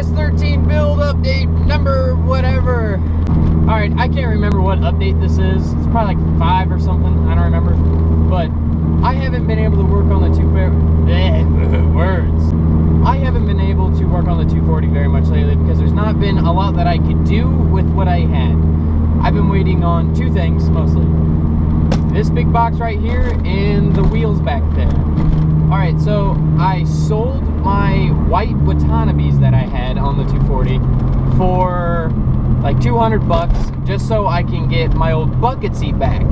S13 Build update number whatever. Alright, I can't remember what update this is. It's probably like 5 or something. I don't remember. But I haven't been able to work on the I haven't been able to work on the 240 very much lately because there's not been a lot that I could do with what I had. I've been waiting on 2 things mostly. This big box right here and the wheels back there. Alright, so I sold my white Watanabes that I had on the 240 for like 200 bucks just so I can get my old bucket seat back.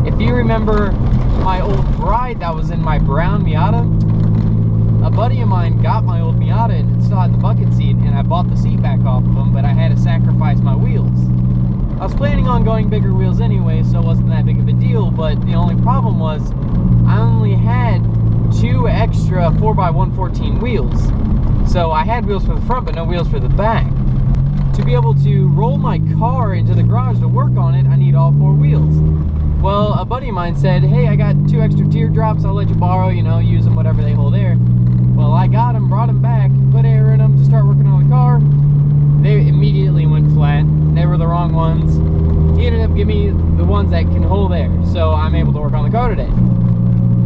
If you remember my old Bride that was in my brown Miata, a buddy of mine got my old Miata and it still had the bucket seat, and I bought the seat back off of him, but I had to sacrifice my wheels. I was planning on going bigger wheels anyway, so it wasn't that big of a deal, but the only problem was I only had 2 extra 4x114 wheels. So I had wheels for the front, but no wheels for the back. To be able to roll my car into the garage to work on it, I need all 4 wheels. Well, a buddy of mine said, hey, I got 2 extra teardrops, I'll let you borrow, you know, use them, whatever they hold air. Well, I got them, brought them back, put air in them to start working on the car. They immediately went flat. They were the wrong ones. He ended up giving me the ones that can hold air, so I'm able to work on the car today.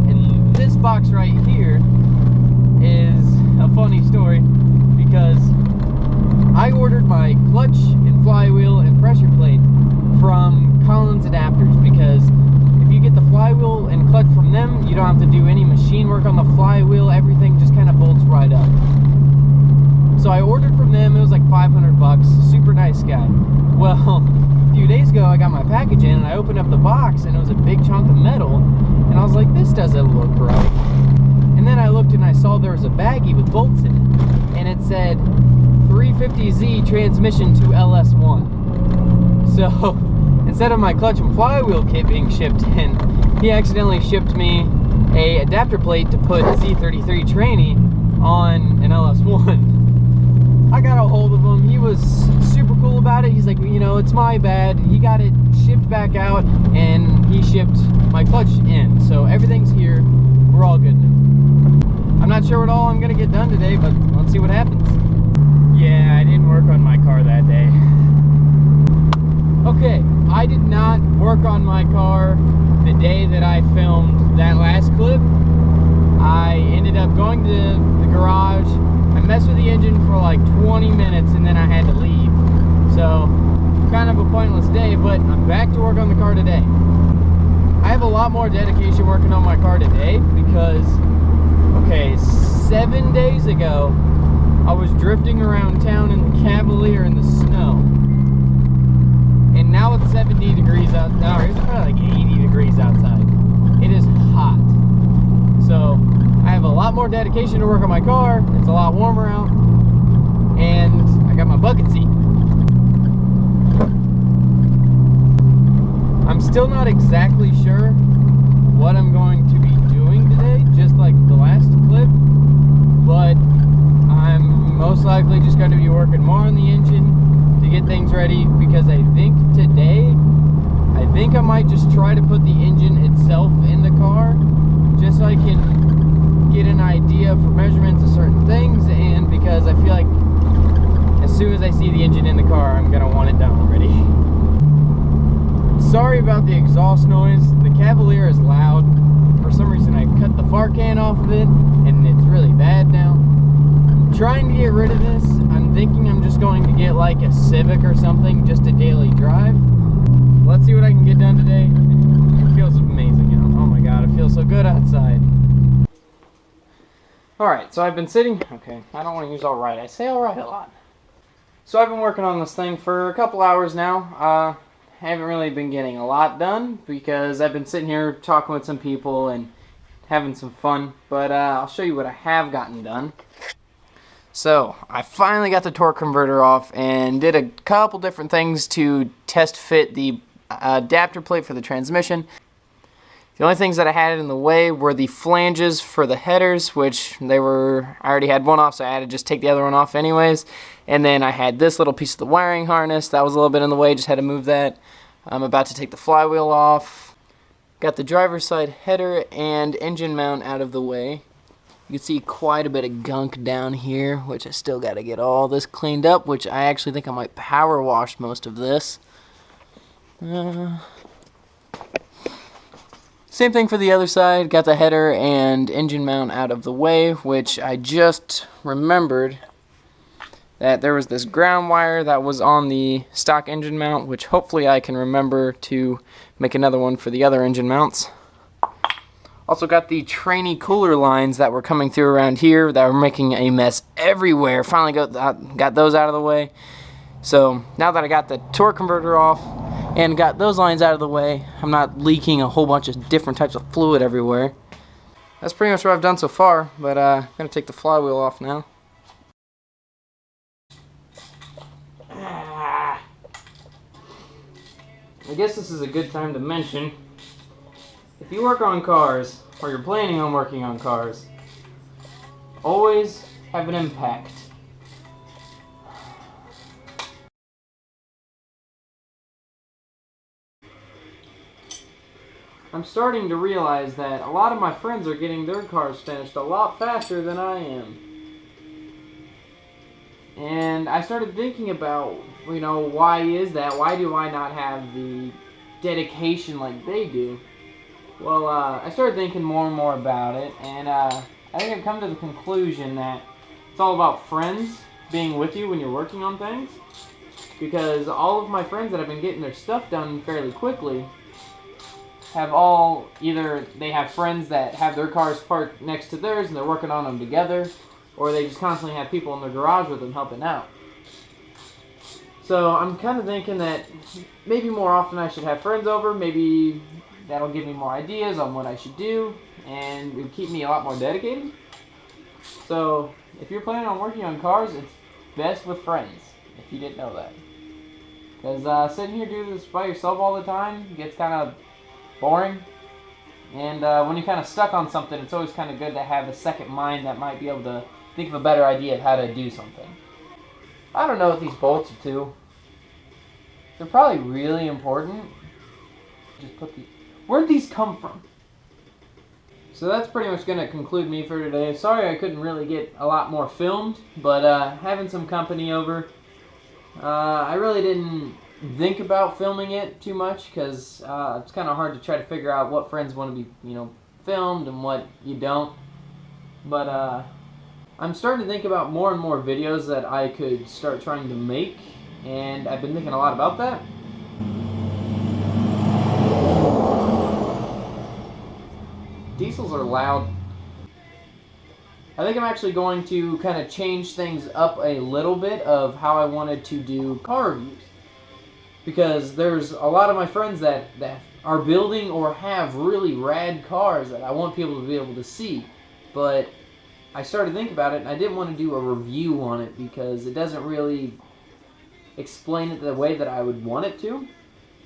And this box right here is a funny story because I ordered my clutch and flywheel and pressure plate from Collins Adapters, because if you get the flywheel and clutch from them, you don't have to do any machine work on the flywheel. Everything just kind of bolts right up. So I ordered from them. It was like 500 bucks. Super nice guy. Well, a few days ago I got my package in and I opened up the box and it was a big chunk of metal, and I was like, this doesn't look right. And then I looked and I saw there was a baggie with bolts in it, and it said 350Z transmission to LS1. So instead of my clutch and flywheel kit being shipped in, he accidentally shipped me a adapter plate to put Z33 tranny on an LS1. I got a hold of him. He was super cool about it. He's like, you know, it's my bad. He got it shipped back out and he shipped my clutch in. So everything's here. We're all good now. I'm not sure what all I'm going to get done today, but let's see what happens. Yeah, I didn't work on my car that day. Okay, I did not work on my car the day that I filmed that last clip. I ended up going to the garage. I messed with the engine for like 20 minutes and then I had to leave. So, kind of a pointless day, but I'm back to work on the car today. I have a lot more dedication working on my car today because, okay, 7 days ago, I was drifting around town in the Cavalier in the snow. And now it's 70 degrees out. No, it's probably like 80 degrees outside. It is hot. So I have a lot more dedication to work on my car. It's a lot warmer out. And I got my bucket seat. I'm still not exactly sure what I'm going to be doing today, just like the last clip. But I'm most likely just going to be working more on the engine to get things ready, because I think today, I might just try to put the engine itself in the car just so I can get an idea for measurements of certain things, and because I feel like as soon as I see the engine in the car, I'm gonna want it done already. Sorry about the exhaust noise. The Cavalier is loud. For some reason I cut the fart can off of it and it's really bad now. I'm trying to get rid of this. I'm thinking I'm just going to get like a Civic or something, just a daily drive. Let's see what I can get done today. It feels amazing, you know. Oh my god, it feels so good outside. Alright, so I've been sitting... Okay, I don't want to use alright. I say alright a lot. So I've been working on this thing for a couple hours now. I haven't really been getting a lot done because I've been sitting here talking with some people and having some fun. But I'll show you what I have gotten done. So, I finally got the torque converter off and did a couple different things to test fit the adapter plate for the transmission. The only things that I had in the way were the flanges for the headers, which I already had one off, so I had to just take the other one off anyways. And then I had this little piece of the wiring harness that was a little bit in the way, just had to move that. I'm about to take the flywheel off. Got the driver's side header and engine mount out of the way. You can see quite a bit of gunk down here, which I still got to get all this cleaned up, which I actually think I might power wash most of this. Same thing for the other side. Got the header and engine mount out of the way, which I just remembered that there was this ground wire that was on the stock engine mount, which hopefully I can remember to make another one for the other engine mounts. Also got the trainee cooler lines that were coming through around here that were making a mess everywhere. Finally got those out of the way. So now that I got the torque converter off and got those lines out of the way, I'm not leaking a whole bunch of different types of fluid everywhere. That's pretty much what I've done so far, but I'm going to take the flywheel off now. I guess this is a good time to mention, if you work on cars, or you're planning on working on cars, always have an impact. I'm starting to realize that a lot of my friends are getting their cars finished a lot faster than I am. And I started thinking about, you know, why is that? Why do I not have the dedication like they do? Well, I started thinking more and more about it, and I think I've come to the conclusion that it's all about friends being with you when you're working on things. Because all of my friends that have been getting their stuff done fairly quickly have all, either they have friends that have their cars parked next to theirs and they're working on them together, or they just constantly have people in their garage with them helping out. So I'm kind of thinking that maybe more often I should have friends over. Maybe that'll give me more ideas on what I should do, and it would keep me a lot more dedicated. So if you're planning on working on cars, it's best with friends, if you didn't know that. Because sitting here doing this by yourself all the time gets kind of boring. And when you're kind of stuck on something, it's always kind of good to have a second mind that might be able to think of a better idea of how to do something. I don't know what these bolts are to. They're probably really important. Just put the... Where'd these come from? So that's pretty much going to conclude me for today. Sorry I couldn't really get a lot more filmed, but having some company over, I really didn't think about filming it too much because it's kind of hard to try to figure out what friends want to be, you know, filmed and what you don't. But I'm starting to think about more and more videos that I could start trying to make, and I've been thinking a lot about that. Diesels are loud. I think I'm actually going to kind of change things up a little bit of how I wanted to do car reviews. Because there's a lot of my friends that are building or have really rad cars that I want people to be able to see. But I started to think about it, and I didn't want to do a review on it because it doesn't really explain it the way that I would want it to.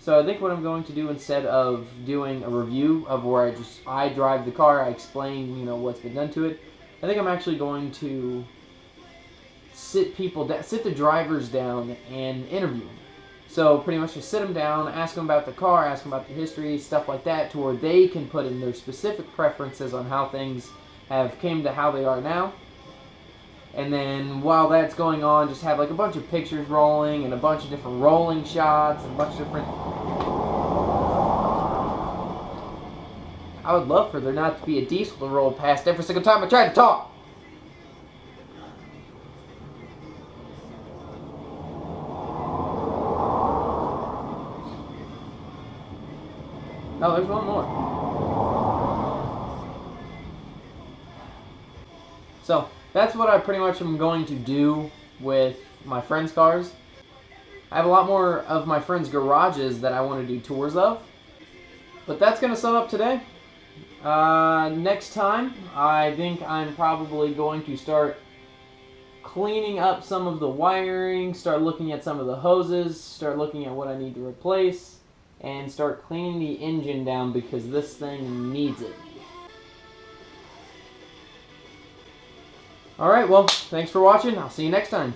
So I think what I'm going to do, instead of doing a review of where I drive the car, I explain, you know, what's been done to it, I think I'm actually going to sit the drivers down and interview them. So pretty much just sit them down, ask them about the car, ask them about the history, stuff like that, to where they can put in their specific preferences on how things have came to how they are now. And then while that's going on, just have like a bunch of pictures rolling and a bunch of different rolling shots and a bunch of different... I would love for there not to be a diesel to roll past every single time I try to talk. Oh, there's one more. So that's what I pretty much am going to do with my friends' cars. I have a lot more of my friends' garages that I want to do tours of. But that's going to sum up today. Next time, I think I'm probably going to start cleaning up some of the wiring, start looking at some of the hoses, start looking at what I need to replace, and start cleaning the engine down because this thing needs it. Alright, well, thanks for watching. I'll see you next time.